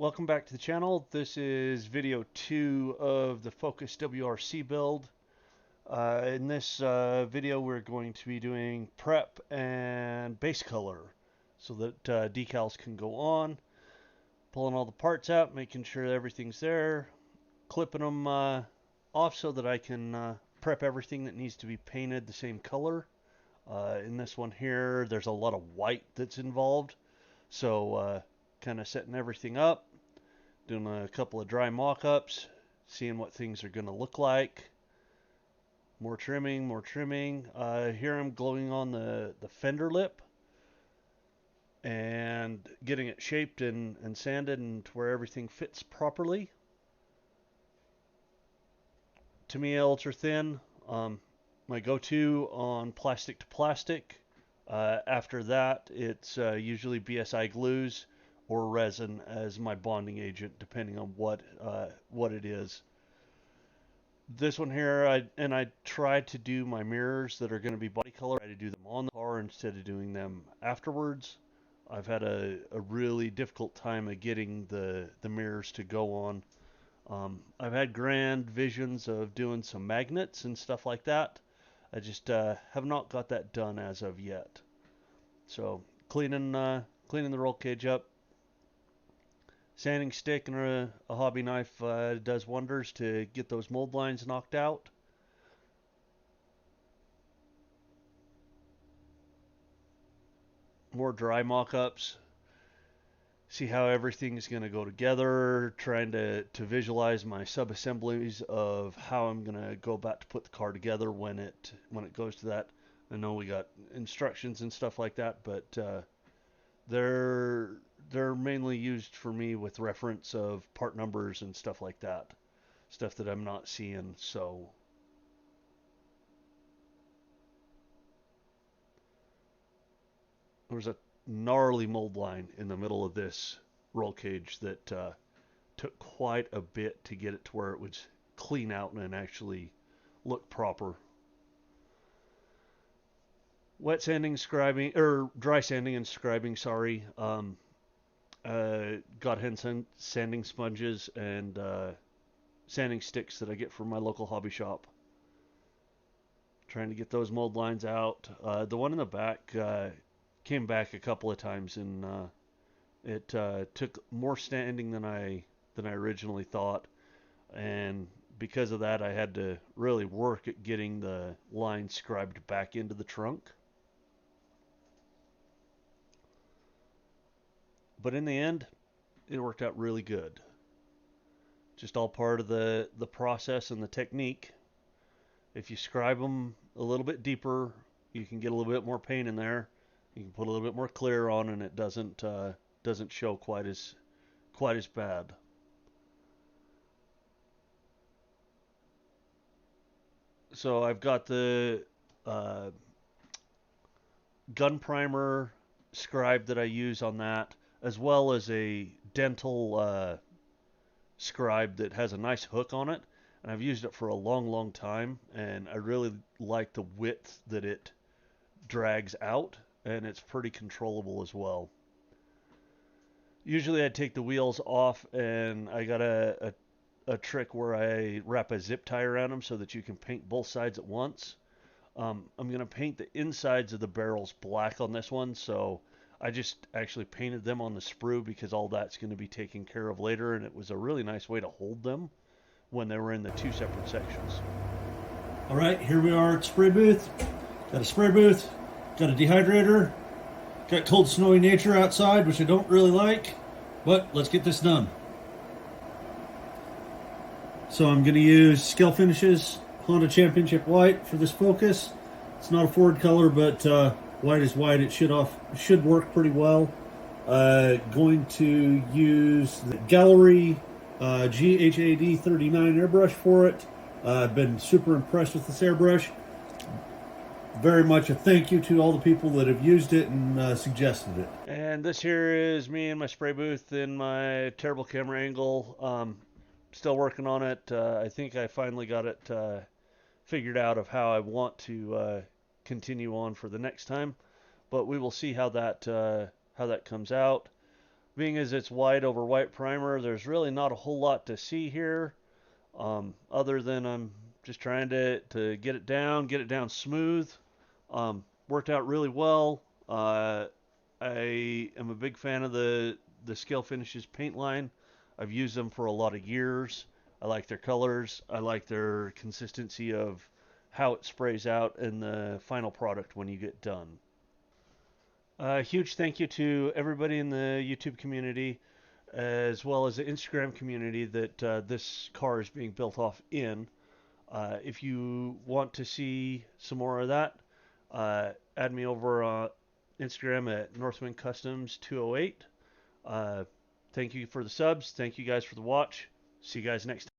Welcome back to the channel. This is video 2 of the Focus WRC build. In this video we're going to be doing prep and base color so that decals can go on. Pulling all the parts out, making sure everything's there, clipping them off so that I can prep everything that needs to be painted the same color. In this one here there's a lot of white that's involved, so kind of setting everything up, doing a couple of dry mock-ups, seeing what things are going to look like. More trimming, more trimming. Here I'm gluing on the fender lip and getting it shaped and sanded and to where everything fits properly. To me, ultra thin. My go-to on plastic to plastic. After that, it's usually BSI glues or resin as my bonding agent, depending on what it is. This one here, I tried to do my mirrors that are going to be body color. I tried to do them on the car instead of doing them afterwards. I've had a really difficult time of getting the mirrors to go on. I've had grand visions of doing some magnets and stuff like that. I just have not got that done as of yet. So cleaning the roll cage up. Sanding stick and a hobby knife does wonders to get those mold lines knocked out. More dry mock-ups. See how everything's going to go together. Trying to visualize my sub-assemblies of how I'm going to go about to put the car together when it goes to that. I know we got instructions and stuff like that, but they're mainly used for me with reference of part numbers and stuff like that. Stuff that I'm not seeing, so there was a gnarly mold line in the middle of this roll cage that took quite a bit to get it to where it would clean out and actually look proper. Wet sanding, scribing, or dry sanding and scribing, sorry. Got hand sanding sponges and sanding sticks that I get from my local hobby shop. Trying to get those mold lines out. The one in the back came back a couple of times, and it took more sanding than I originally thought, and because of that I had to really work at getting the line scribed back into the trunk. But in the end, it worked out really good. Just all part of the process and the technique. If you scribe them a little bit deeper, you can get a little bit more paint in there. You can put a little bit more clear on, and it doesn't show quite as bad. So I've got the gun primer scribe that I use on that, as well as a dental scribe that has a nice hook on it, and I've used it for a long time, and I really like the width that it drags out, and it's pretty controllable as well. Usually I take the wheels off, and I got a trick where I wrap a zip tie around them so that you can paint both sides at once. I'm going to paint the insides of the barrels black on this one, so I just actually painted them on the sprue because all that's going to be taken care of later, and it was a really nice way to hold them when they were in the two separate sections. All right, here we are at spray booth. Got a spray booth, got a dehydrator, got cold snowy nature outside, which I don't really like, but let's get this done. So I'm going to use Scale Finishes Honda Championship White for this Focus. It's not a Ford color, but white is white. It should work pretty well. Going to use the Gallery GHAD 39 airbrush for it. I've been super impressed with this airbrush. Very much a thank you to all the people that have used it and suggested it. And this here is me in my spray booth in my terrible camera angle. Still working on it. I think I finally got it figured out of how I want to continue on for the next time, but we will see how that comes out. being as it's white over white primer, there's really not a whole lot to see here, other than I'm just trying to get it down smooth. Worked out really well. I am a big fan of the Scale Finishes paint line. I've used them for a lot of years. I like their colors. I like their consistency of how it sprays out in the final product when you get done. A huge thank you to everybody in the YouTube community, as well as the Instagram community that this car is being built off in. If you want to see some more of that, add me over on Instagram at Northwind Customs 208. Thank you for the subs. Thank you guys for the watch. See you guys next time.